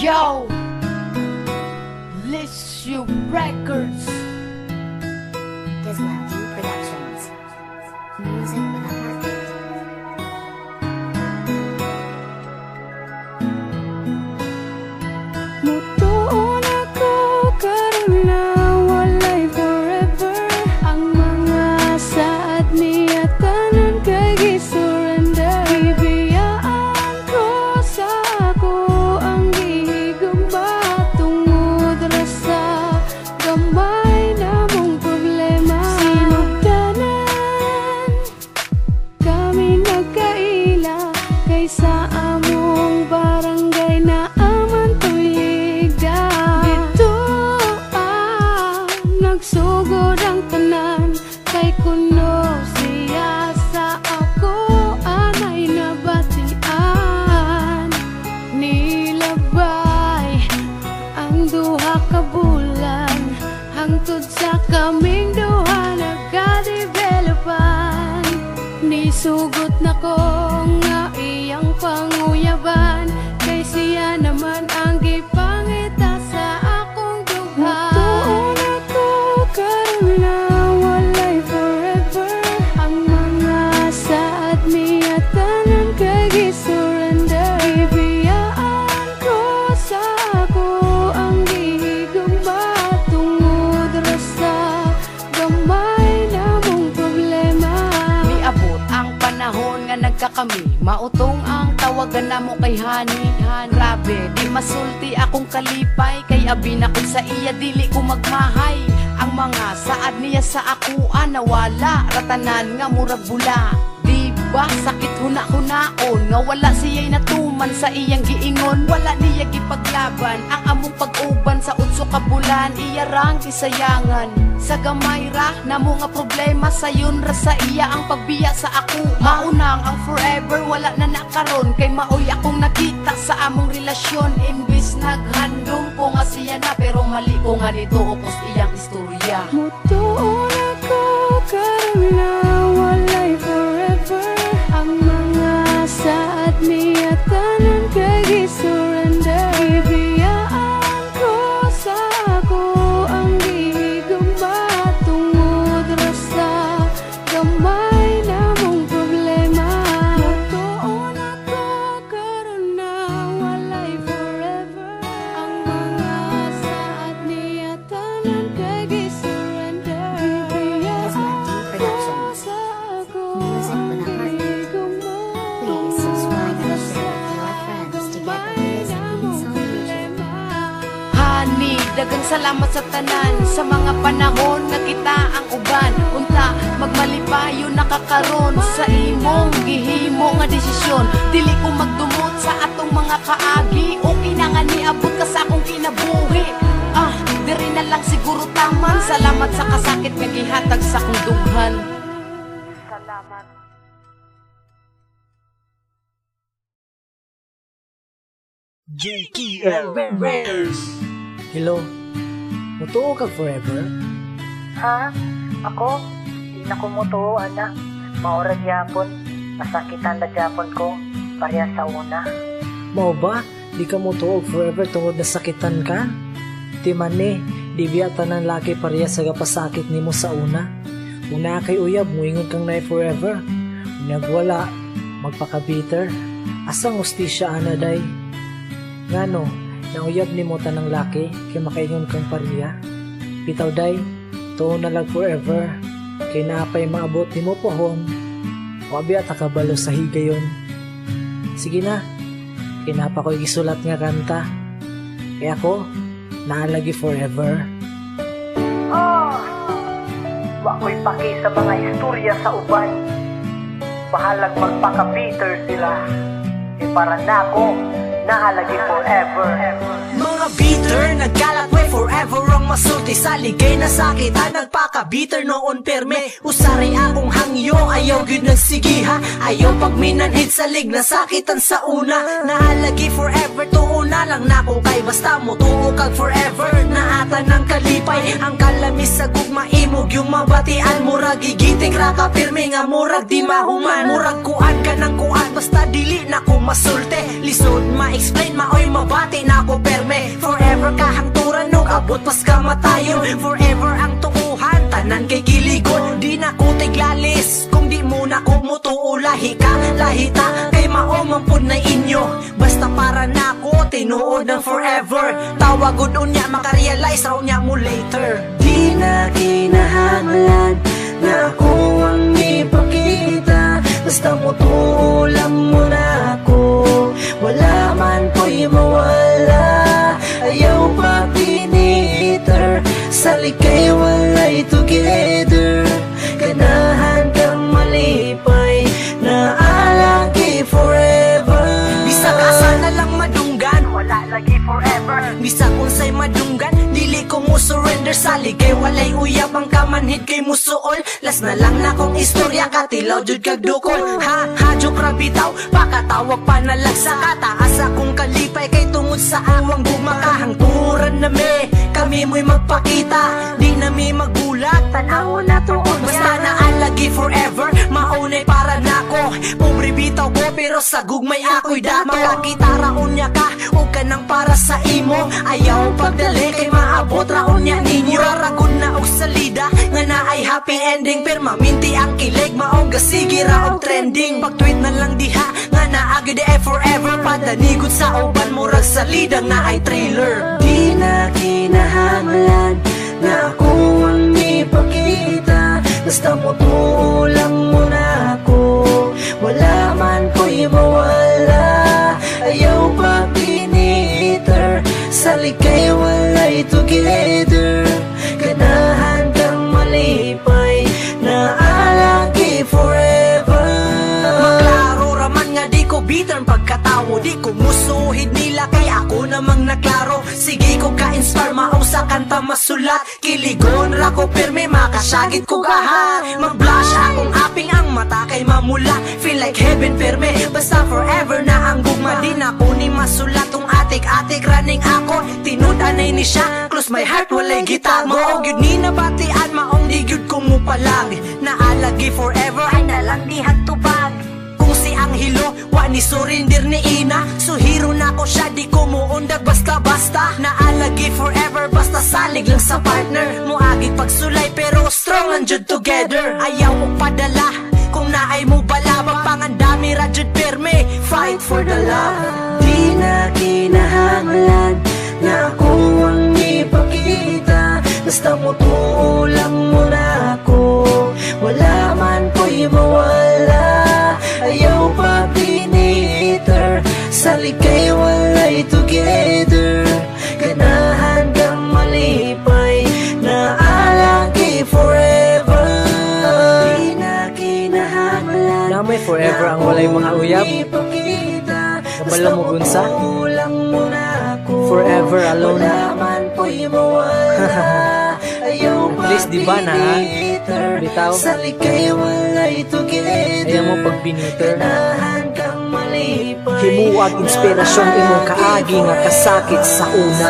Yo, Lissue Records. Gizmountain Productions. Music with a heartbeat. Mutuon ako karon na walay forever. Ang mga saad niya tanan kay gisurrender. Bibiyaan ko sa ako ang gihigugma tungod ra sa gamay namong problema. Sinugdanan kami nagkaila kaysa among barangay na aman tuligda. Dito nagsugod ang tanan kay kuno siya sa ako anay nabatian. Nilabay ang duha ka bulan hangtod sa kaming duha nagka-developan. Nisugot na ko nga iyang panguyaban kay siya naman ang gipangita sa akong dughan. Mutuon ako karon na walay forever. Ang mga saad niya tanan kay gisurrender. Bibiyaan ko sa ako ang gihigugma tungod ra sa gamay namong problema. Niabot ang panahon nga nagkakami, mautong ang tawagan namo kay Hani. Grabe, di masulti akong kalipay, kay abi na ko sa iya dili ko magmahay. Ang mga saad niya sa akuan nawala, ratanan nga murag bula. Di ba sakit huna-hunaon nga wala siya'y natuman sa iyang giingon. Wala niya gipaglaban ang among pag-uban sa utso ka bulan. Iya rang gisayangan sa gamay ra namo nga problema sayon ra sa iya ang pagbiya sa ako. Maunang ang forever wala na nakaron kay maoy akong nakita sa among relasyon. Imbis naghandom ko nga siya na pero mali ko nga dito upos iyang istorya. Mutuon ako karon na walay forever. Ang mga saad niya tanan kay gisurrender. Bibiyaan ko sa ako ang gihigugma tungod ra sa gamay namong problema. Mutuon ako karon na walay forever. Ang mga saad niya tanan kay gisurrender. Gizmountain Productions. Sa ako Music ang with a heartbeat. gihigugma. Please subscribe and share with your friends to get the latest beats on YouTube. Hani, dagang salamat sa tanan sa mga panahon nga kita ang uban. Unta, magmalipayo nakakaron sa imong gihimo nga desisyon. Dili ko magdumot sa atong mga kaagi. Okay na nga niabot ka sa akong kinabuhi. Diri na lang siguro taman. Salamat sa kasakit nga gihatag sa akong dughan. Salamat. JKL Hello, mutuo ka forever? Ha? Ako? Di na kumutuo, anak. Maurag yapon. Masakitan na yapon ko. Pareha sa una. Mao ba? Di ka mutuo forever tungod na sakitan ka? Di man di biyata ng laki pareha sa gapasakit nimo sa una. Una kay uyab, muingon kang na forever. Unyag wala, magpaka-bitter. Asang ustisya ana day? Ngano, nauyab ni mo tanang laki kay makaingon kang pareha. Bitaw day, tuo na lang forever. Kay naapay maabot ni mo pohon. Wabi at akabalo sa higayon. Sige na, kinapa ko isulat nga kanta. Kaya ako, naalagi forever. Wako'y paki sa mga istorya sa uban. Bahalag magpaka-bitter sila. Para na ako, naalagi forever. Mga bitter, nagkalatway forever ang masulti sa ligay na sakit. Nagpaka-bitter noon perme. Usari akong hangyo, ayaw gyud nagsigiha. Ayaw pag minanhid sa lig na sakitan sa una. Naalagi forever tuon na lang nako kay basta mo tuo kag forever. Naata ng kalipay ang kalamis sa gugma imog yung mabatian. Murag gigitik ra ka pirmi nga murag di mahuman. Murag kuan ka ng kuan basta dili na ko masulte. Lisod ma-explain maoy mabati na ko perme. Forever ka hangturan nog abot pas kamatayon. Forever ang tuuhan tanan kay giligon. Di na ko tiglalis kung di mo na ko mutuo. Lahi ka, lahita kay maomampod na inyo. Basta para na ko tinuod ng forever. Tawagod unya makarealize raw niya mo later. Di na kinahanglan na ako ang ipakita. Basta mo tuulam mo na ako. Wala man ko'y mawala. Ayaw pa piniter. Sa likay walay together. Ganahan kang malipay na alagi forever. Bisa ka sana lang madunggan, wala lagi forever. Bisa unsay madunggan, dili ko mo surrender. Sa ligay walay uyab ang kamanhid kay musuol. Las na lang na kong istorya katilaw jud kag dukol. Ha, joke ra bitaw, pakatawag pa na lang sa kataas akong kalipay. Kay tungod sa awang gumakahangturan na me. Kami mo'y magpakita, di na mi magbulat. Tanaw na tuon basta na alagi forever. Maunay para nako, pobre bitaw ko pero sa gugmay ako'y dato. Makakita raon niya ka, o ka nang para sa imo. Ayaw pagdali kay maabot raon niya ninyo. Raragod na og salida, nga na ay happy ending. Permaminti ang kilig, maong gasigi ra og trending. Pag-tweet na lang diha, nga naagi di ay forever. Padanigod sa uban, murag salidang na ay trailer. Di na kinahanglan na ako ang ipakita. Basta mo tuulam mo na ako. Wala man ko'y mawala. Ayaw pa piniter. Sa likay walay together. Ganahan kang malipay na alagi forever. Maklaro raman nga di ko bitter pagkatawo. Di ko musuhid nila kay ako namang naklaro. Sige ko ka-inspire maong sa kanta masulat. Kiligon ra ko pirmi makasagit ko gaha. Mag-blush akong aping ang mata kay mamula. Feel like heaven pirmi basta forever na ang gugma. Di na ko ni masulat tong atik-atik running ako. Tinudanay ni siya close my heart walay gita. Maong yun ni nabatian maong di gyud ko mo palag. Naalagi forever ay nalang di hagtubag. Kung si Anghelo, wa ni surrender ni Ina. So hero na ko siya, di ko muundag basta-basta. Naalagi forever, basta salig lang sa partner. Muagi pagsulay pero strong and jud together. Ayaw mo padala, kung naay mo bala. Magpangandami ra jud perme, fight for the love. Di na kinahanglan na ako ang ipakita. Basta mo tuulam mo na ako. Wala man ko'y mawala. Ayaw pa piniter. Sa likay walay together. Ganahan kang malipay na alagi forever. Di na kinahanglan Namay forever ang walay mga uyab. Kabalo mo gunsa? Forever alone. Please di ba na bitaw? Ayaw mo pag biniter. Himuwag inspirasyon imong kaagi nga kasakit sa una.